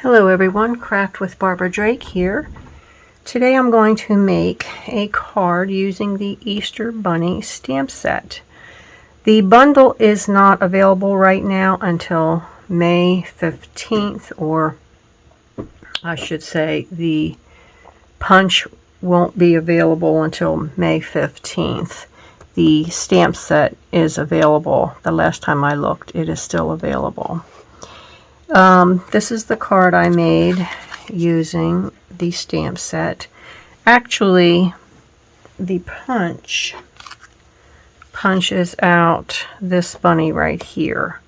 Hello everyone, Craft with Barbara Drake here. Today I'm going to make a card using the Easter Bunny stamp set. The bundle is not available right now until May 15th, or I should say the punch won't be available until May 15th. The stamp set is available. The last time I looked, it is still available. This is the card I made using the stamp set. Actually, the punches out this bunny right here.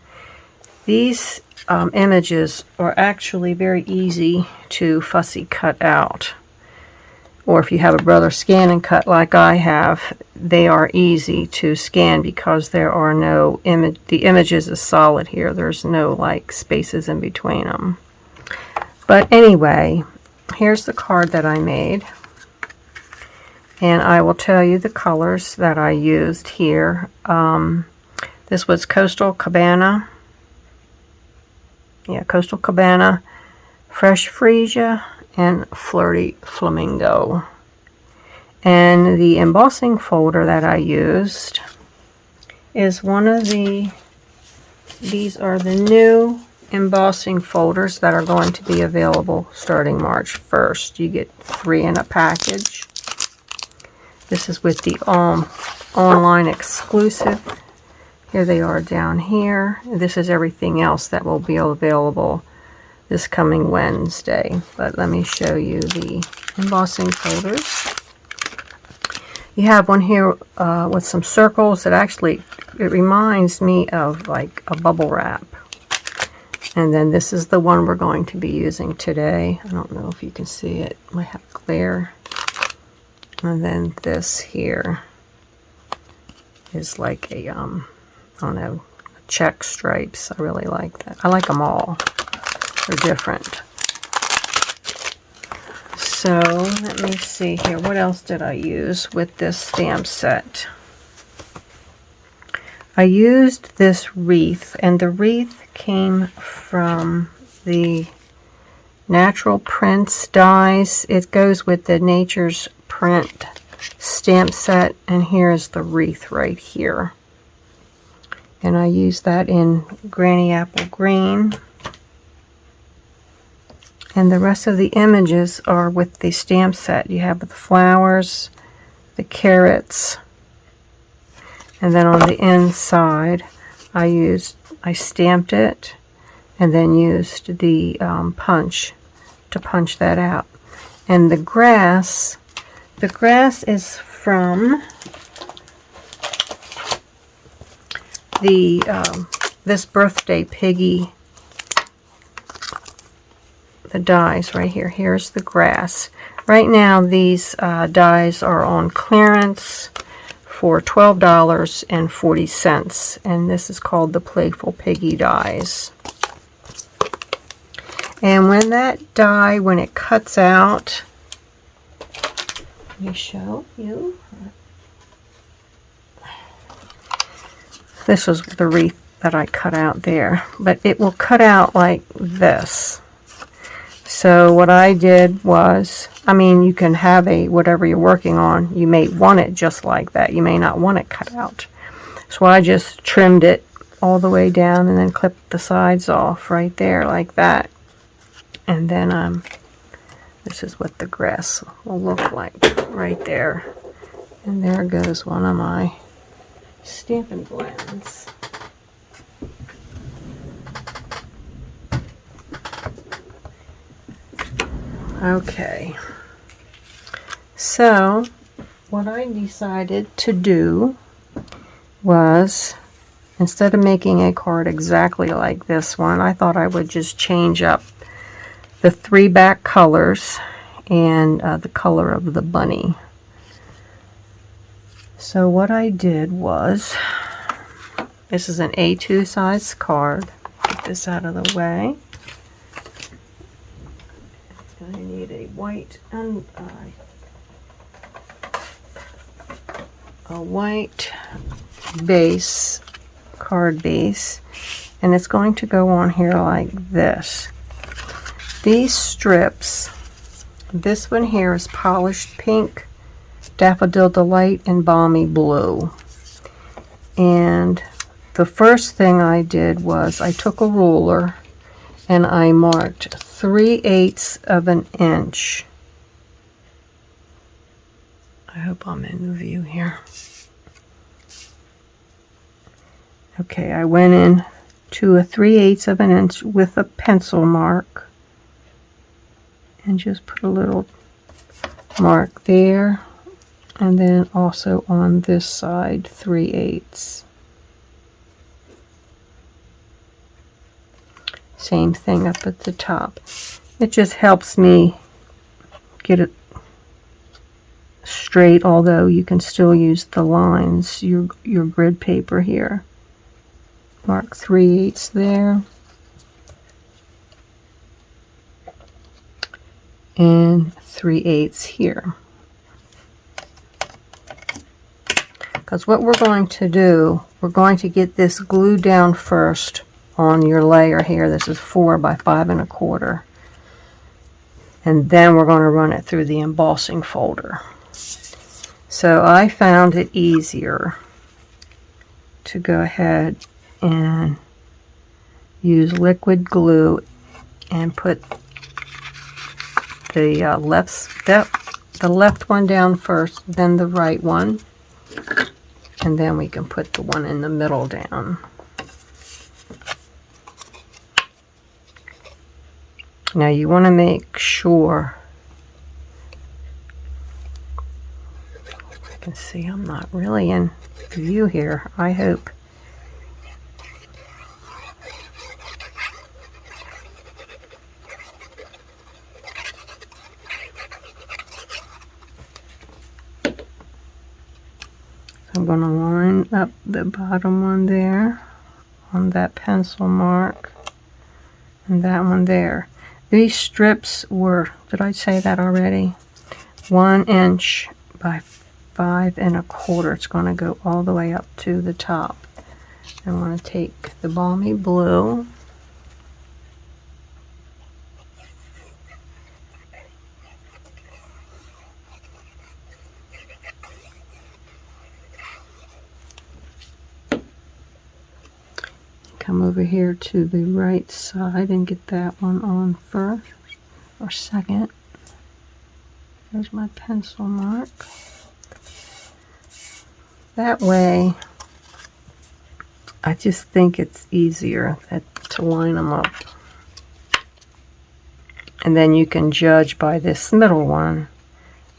These images are actually very easy to fussy cut out. Or if you have a brother scan and cut like I have, they are easy to scan because there are no the images is solid here. There's no like spaces in between them. But anyway, here's the card that I made. And I will tell you the colors that I used here. This was Coastal Cabana. Yeah, Coastal Cabana, Fresh Freesia, and Flirty Flamingo. And the embossing folder that I used is one of these are the new embossing folders that are going to be available starting March 1st. You get 3 in a package. This is with the online exclusive. Here they are down here. This is everything else that will be available this coming Wednesday. But let me show you the embossing folders. You have one here with some circles that actually, it reminds me of like a bubble wrap. And then this is the one we're going to be using today. I don't know if you can see it. I might have glare. And then this here is like a, I don't know, check stripes. I really like that. I like them all. They're different. So let me see here. What else did I use with this stamp set? I used this wreath, and the wreath came from the Natural Prints dies. It goes with the Nature's Print stamp set, and here's the wreath right here. And I used that in Granny Apple Green. And the rest of the images are with the stamp set. You have the flowers, the carrots, and then on the inside I stamped it and then used the punch to punch that out. And the grass is from the this birthday piggy. The dies right here. Here's the grass. Right now these dies are on clearance for $12.40, and this is called the Playful Piggy dies. And when that die, when it cuts out, let me show you. This was the wreath that I cut out there, but it will cut out like this. So what I did was, I mean, you can have whatever you're working on, you may want it just like that. You may not want it cut out. So I just trimmed it all the way down and then clipped the sides off right there like that. And then this is what the grass will look like right there. And there goes one of my Stampin' Blends. Okay, so what I decided to do was, instead of making a card exactly like this one, I thought I would just change up the 3 back colors and the color of the bunny. So what I did was, this is an A2 size card. Get this out of the way. I need a white and a white base, card base, and it's going to go on here like this. these strips, this one here is Polished Pink, Daffodil Delight, and Balmy Blue. And the first thing I did was I took a ruler and I marked 3/8 of an inch. I hope I'm in the view here. Okay, I went in to a 3/8 of an inch with a pencil mark and just put a little mark there, and then also on this side 3/8. Same thing up at the top. It just helps me get it straight, although you can still use the lines, your grid paper here. Mark 3/8 there. And 3/8 here. Because what we're going to do, we're going to get this glued down first on your layer here. This is 4 by 5 1/4. And then we're going to run it through the embossing folder. So I found it easier to go ahead and use liquid glue and put the left one down first, then the right one, and then we can put the one in the middle down. Now you want to make sure, I can see I'm not really in view here, I hope. I'm going to line up the bottom one there on that pencil mark, and that one there. These strips were, did I say that already? 1 inch by 5 1/4. It's going to go all the way up to the top. I want to take the Balmy Blue, come over here to the right side and get that one on first or second. There's my pencil mark. That way, I just think it's easier to line them up. And then you can judge by this middle one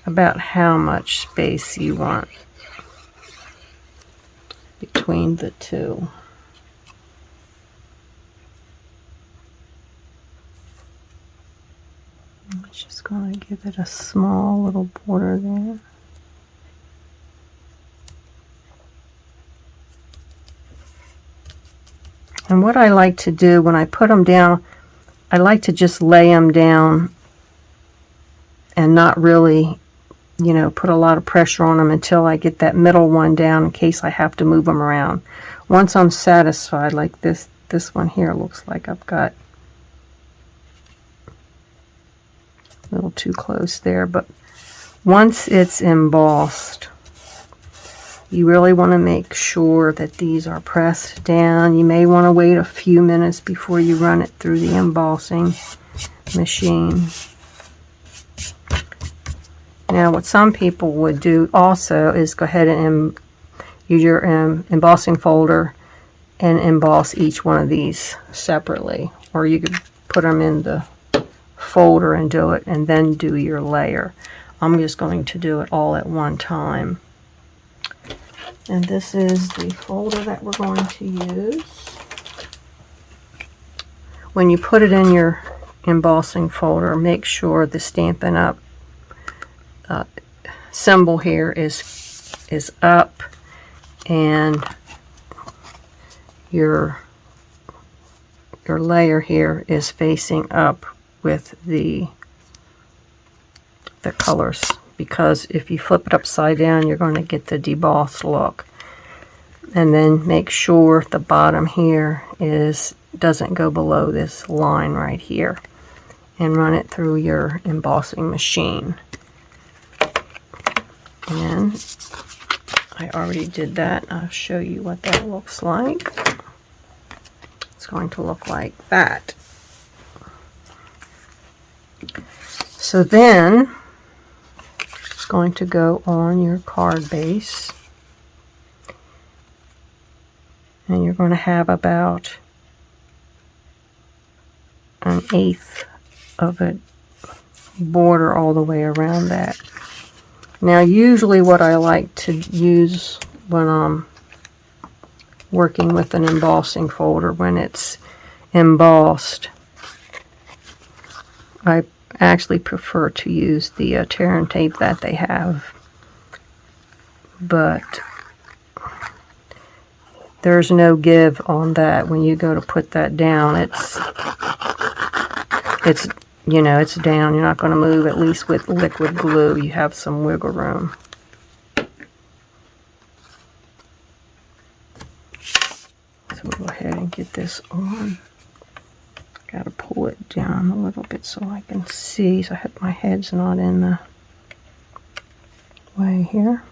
about how much space you want between the two. I'm just going to give it a small little border there. And what I like to do when I put them down, I like to just lay them down and not really, you know, put a lot of pressure on them until I get that middle one down in case I have to move them around. Once I'm satisfied, like this one here looks like I've got a little too close there, but once it's embossed, you really want to make sure that these are pressed down. You may want to wait a few minutes before you run it through the embossing machine. Now, what some people would do also is go ahead and use your embossing folder and emboss each one of these separately, or you could put them in the folder and do it and then do your layer. I'm just going to do it all at one time. And this is the folder that we're going to use. When you put it in your embossing folder, make sure the Stampin' Up symbol here is up, and your layer here is facing up with the colors, because if you flip it upside down, you're going to get the debossed look. And then make sure the bottom here doesn't go below this line right here. and run it through your embossing machine. And I already did that. I'll show you what that looks like. It's going to look like that. So then it's going to go on your card base. And you're going to have about 1/8 of a border all the way around that. Now usually what I like to use when I'm working with an embossing folder, when it's embossed, I actually prefer to use the tear and tape that they have, but there's no give on that. When you go to put that down, it's you know, it's down. You're not going to move. At least with liquid glue, you have some wiggle room. So we'll go ahead and get this on. Got to pull it down a little bit so I can see, so my head's not in the way here.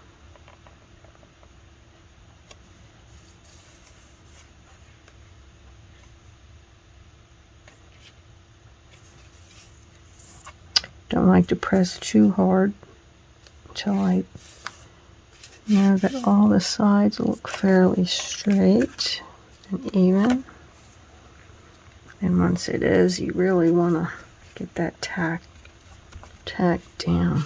Don't like to press too hard until I know that all the sides look fairly straight and even. And once it is, you really want to get that tack down.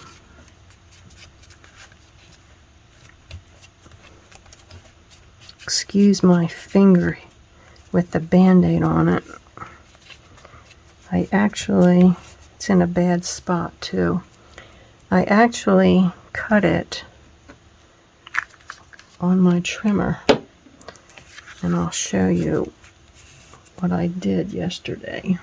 Excuse my finger with the Band-Aid on it. It's in a bad spot too. I actually cut it on my trimmer, and I'll show you what I did yesterday.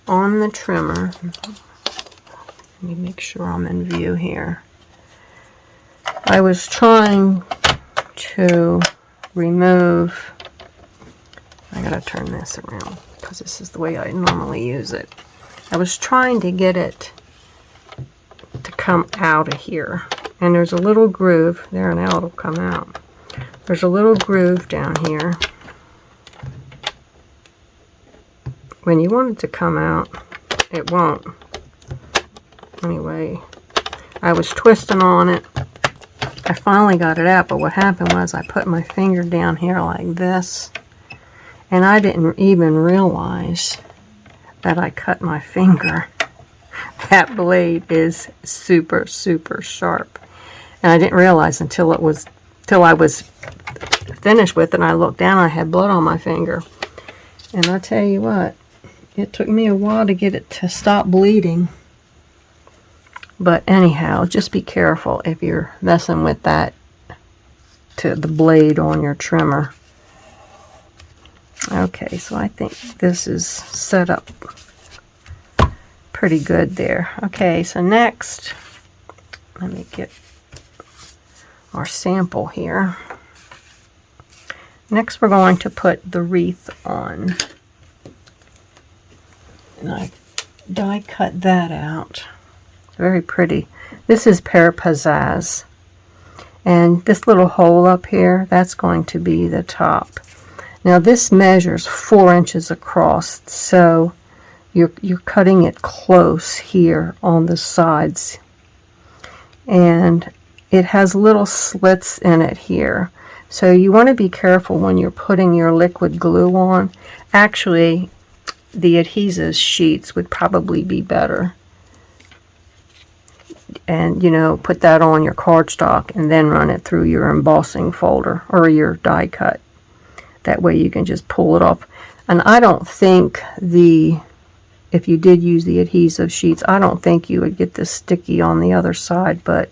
On the trimmer, let me make sure I'm in view here. I was trying to remove, I gotta turn this around because this is the way I normally use it. I was trying to get it to come out of here, and there's a little groove there. Now it'll come out. There's a little groove down here. When you want it to come out, it won't. Anyway, I was twisting on it. I finally got it out, but what happened was I put my finger down here like this, and I didn't even realize that I cut my finger. That blade is super, super sharp. And I didn't realize until I was finished with it, and I looked down, I had blood on my finger. And I tell you what, it took me a while to get it to stop bleeding. But anyhow, just be careful if you're messing with that, to the blade on your trimmer. Okay, so I think this is set up pretty good there. Okay, so next, let me get our sample here. Next, we're going to put the wreath on. And I die cut that out. It's very pretty. This is Pear Pizzazz. And this little hole up here, that's going to be the top. Now this measures 4 inches across, so you're cutting it close here on the sides. And it has little slits in it here. So you want to be careful when you're putting your liquid glue on. Actually, the adhesive sheets would probably be better. And, you know, put that on your cardstock and then run it through your embossing folder or your die cut. That way you can just pull it off. And I don't think if you did use the adhesive sheets, I don't think you would get this sticky on the other side, but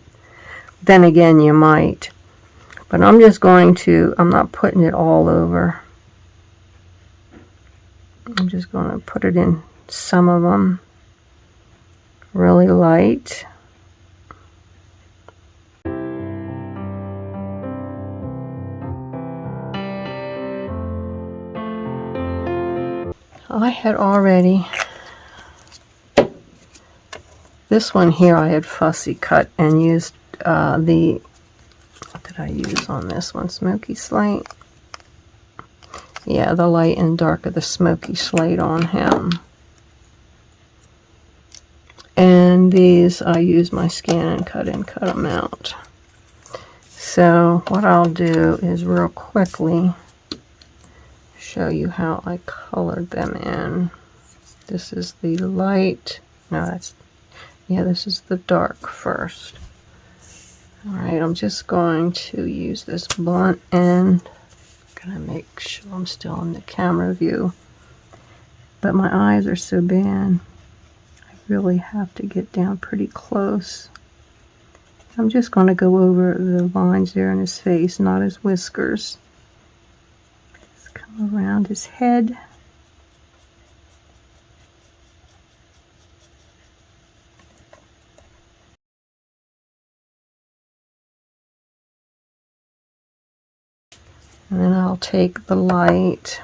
then again you might. But I'm not putting it all over. I'm just going to put it in some of them really light. I had already, this one here I had fussy cut and used what did I use on this one? Smoky Slate. Yeah, the light and dark of the Smoky Slate on him. And these I use my scan and cut them out. So what I'll do is real quickly show you how I colored them in. This is the light. No, this is the dark first. Alright, I'm just going to use this blunt end. I'm going to make sure I'm still in the camera view. But my eyes are so bad. I really have to get down pretty close. I'm just going to go over the lines there in his face, not his whiskers. Just come around his head. And then I'll take the light.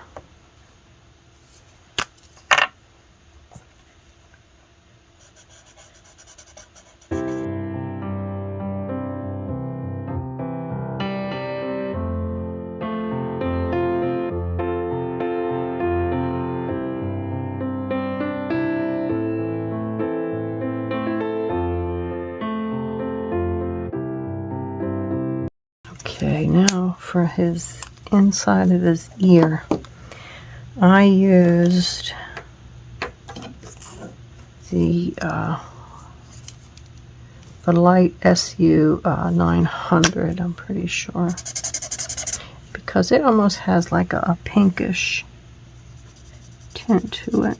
Okay, now for his inside of his ear, I used the light SU 900, I'm pretty sure, because it almost has like a pinkish tint to it.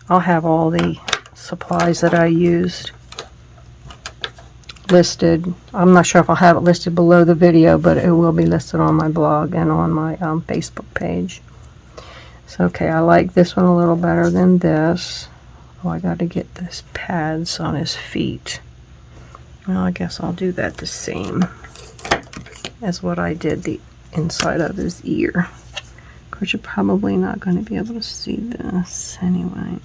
I'll have all the supplies that I used listed. I'm not sure if I'll have it listed below the video, but it will be listed on my blog and on my Facebook page. So, okay, I like this one a little better than this. Oh, I got to get this pads on his feet. Well, I guess I'll do that the same as what I did the inside of his ear. Of course, you're probably not going to be able to see this anyway.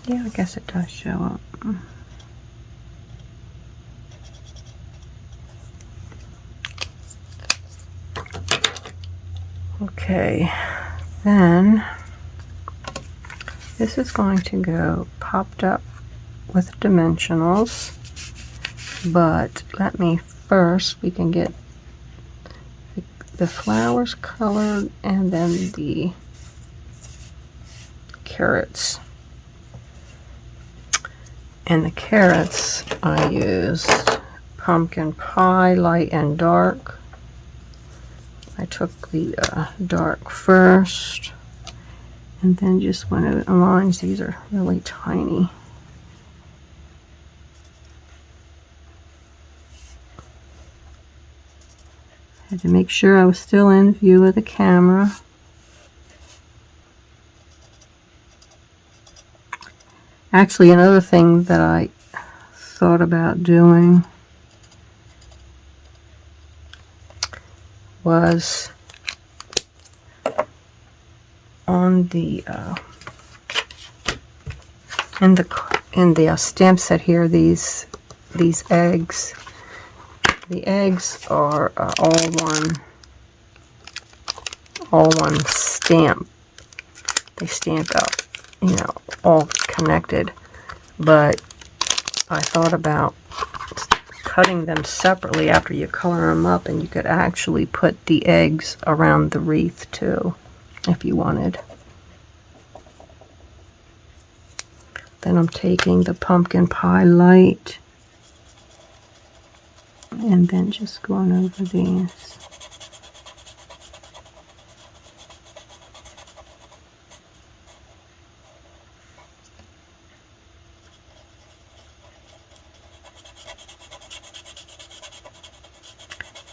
Yeah, I guess it does show up. Okay, then this is going to go popped up with dimensionals, but let me first, we can get the flowers colored and then the carrots. And the carrots I used pumpkin pie, light and dark. I took the dark first and then just went over the lines. These are really tiny. Had to make sure I was still in view of the camera. Actually, another thing that I thought about doing was on the in the stamp set here, these eggs. The eggs are all one stamp. They stamp out, you know, all connected. But I thought about cutting them separately after you color them up, and you could actually put the eggs around the wreath too, if you wanted. Then I'm taking the pumpkin pie light and then just going over these.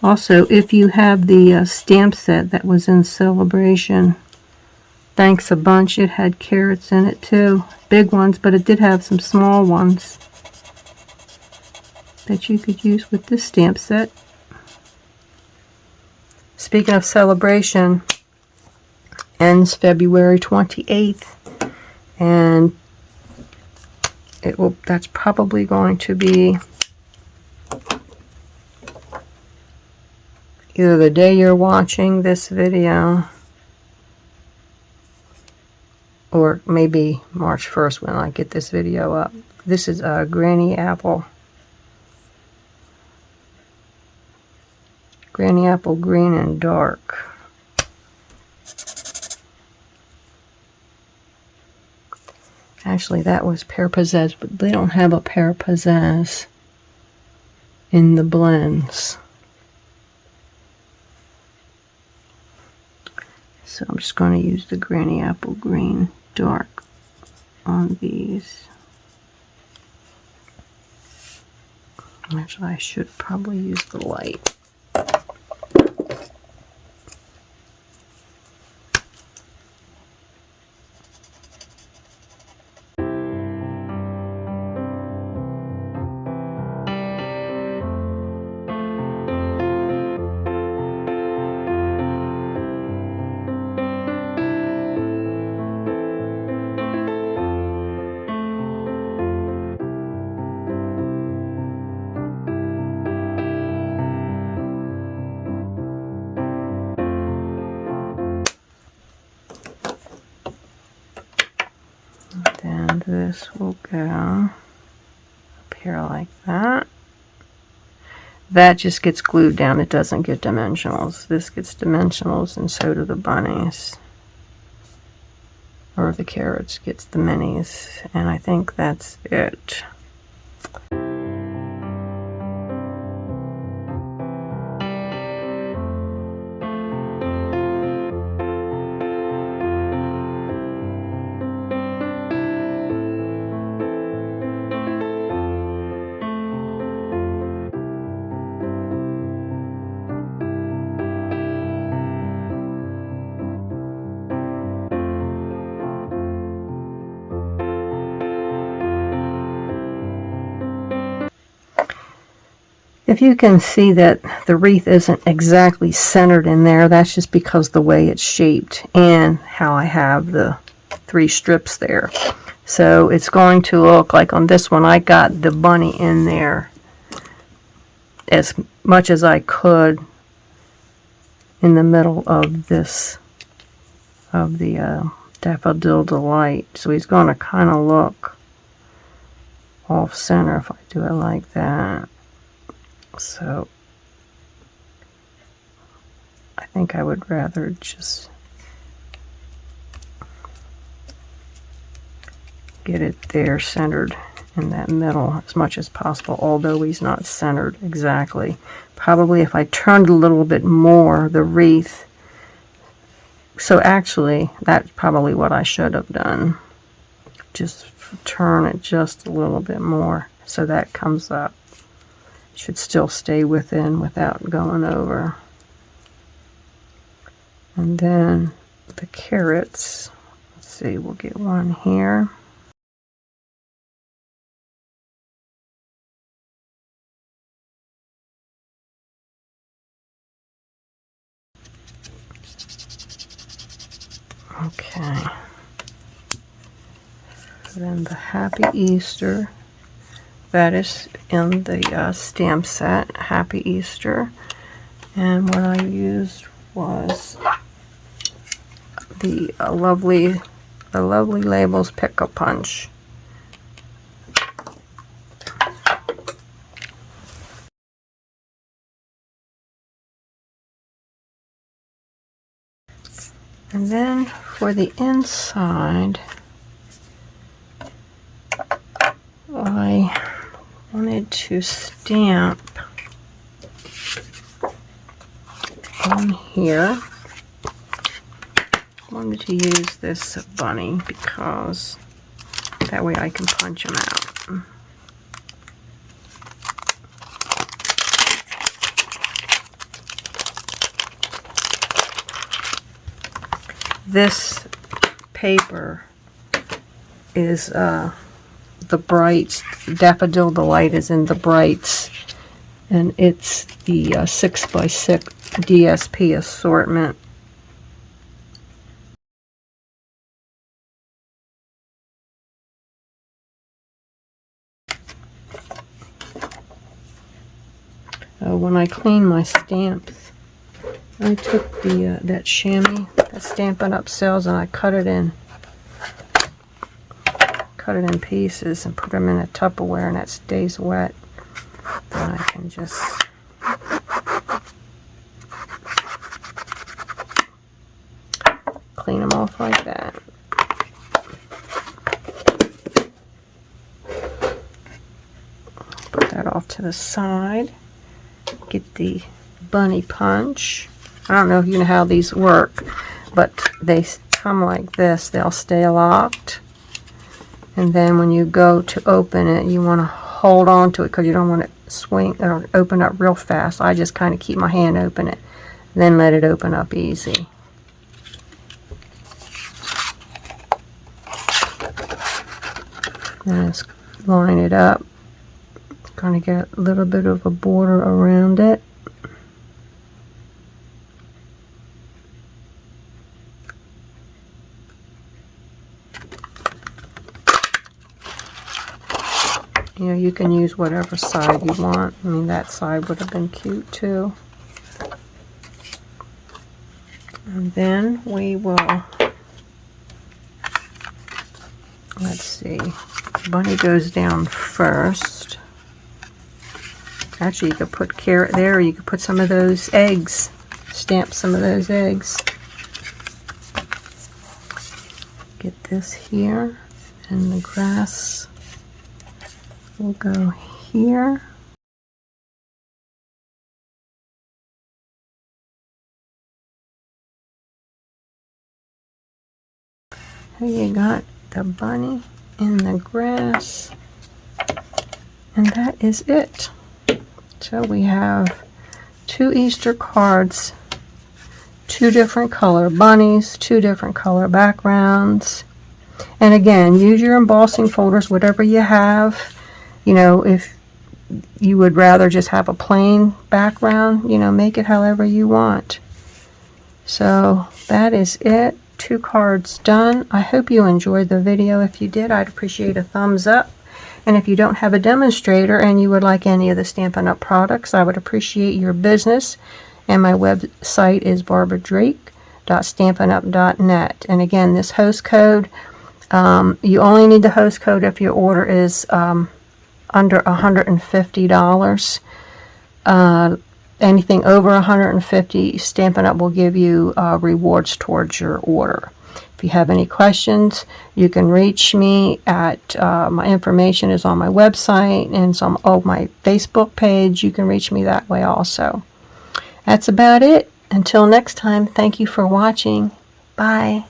Also, if you have the stamp set that was in Celebration, thanks a bunch, it had carrots in it too. Big ones, but it did have some small ones that you could use with this stamp set. speaking of celebration, ends February 28th, and that's probably going to be either the day you're watching this video or maybe March 1st when I get this video up. This is Granny Apple. Granny Apple Green and Dark. Actually, that was Pear Pizzazz, but they don't have a Pear Pizzazz in the blends. So I'm just going to use the Granny Apple Green Dark on these. Actually, I should probably use the light. Then this will go up here like that. That just gets glued down. It doesn't get dimensionals. This gets dimensionals, and so do the bunnies. Or the carrots gets the minis. And I think that's it. If you can see that the wreath isn't exactly centered in there, that's just because the way it's shaped and how I have the 3 strips there. So it's going to look like on this one I got the bunny in there as much as I could in the middle of this, of the Daffodil Delight. So he's going to kind of look off center if I do it like that. So I think I would rather just get it there centered in that middle as much as possible, although he's not centered exactly. Probably if I turned a little bit more the wreath. So actually that's probably what I should have done. Just turn it just a little bit more so that comes up. Should still stay within without going over. And then the carrots, let's see, we'll get one here. Okay. Then the Happy Easter. That is in the stamp set, Happy Easter. And what I used was the lovely Labels Pick-a-Punch. And then for the inside, I wanted to stamp on here. I wanted to use this bunny because that way I can punch them out. This paper is the Brights. Daffodil Delight is in the Brights, and it's the 6x6 DSP assortment. When I clean my stamps, I took the that chamois that Stampin' Up sells, and I cut it in pieces and put them in a Tupperware, and that stays wet. Then I can just clean them off like that. Put that off to the side. Get the bunny punch. I don't know if you know how these work, but they come like this. They'll stay locked. And then when you go to open it, you want to hold on to it because you don't want it swing or open up real fast. I just kind of keep my hand open it, then let it open up easy. Then just line it up. Kind of get a little bit of a border around it. You know, you can use whatever side you want. I mean, that side would have been cute too. And then we will, let's see, bunny goes down first. Actually, you could put carrot there, or you could put some of those eggs. Stamp some of those eggs. Get this here, and the grass will go here. Here you got the bunny in the grass, and that is it. So we have 2 Easter cards, 2 different color bunnies, 2 different color backgrounds. And again, use your embossing folders, whatever you have. You know, if you would rather just have a plain background, you know, make it however you want. So that is it. 2 cards done. I hope you enjoyed the video. If you did, I'd appreciate a thumbs up. And if you don't have a demonstrator and you would like any of the Stampin' Up products, I would appreciate your business. And my website is barbaradrake.stampinup.net. And again, this host code, you only need the host code if your order is under $150. Anything over $150, Stampin' Up will give you rewards towards your order. If you have any questions, you can reach me at, my information is on my website and some of my Facebook page. You can reach me that way also. That's about it. Until next time, thank you for watching. Bye.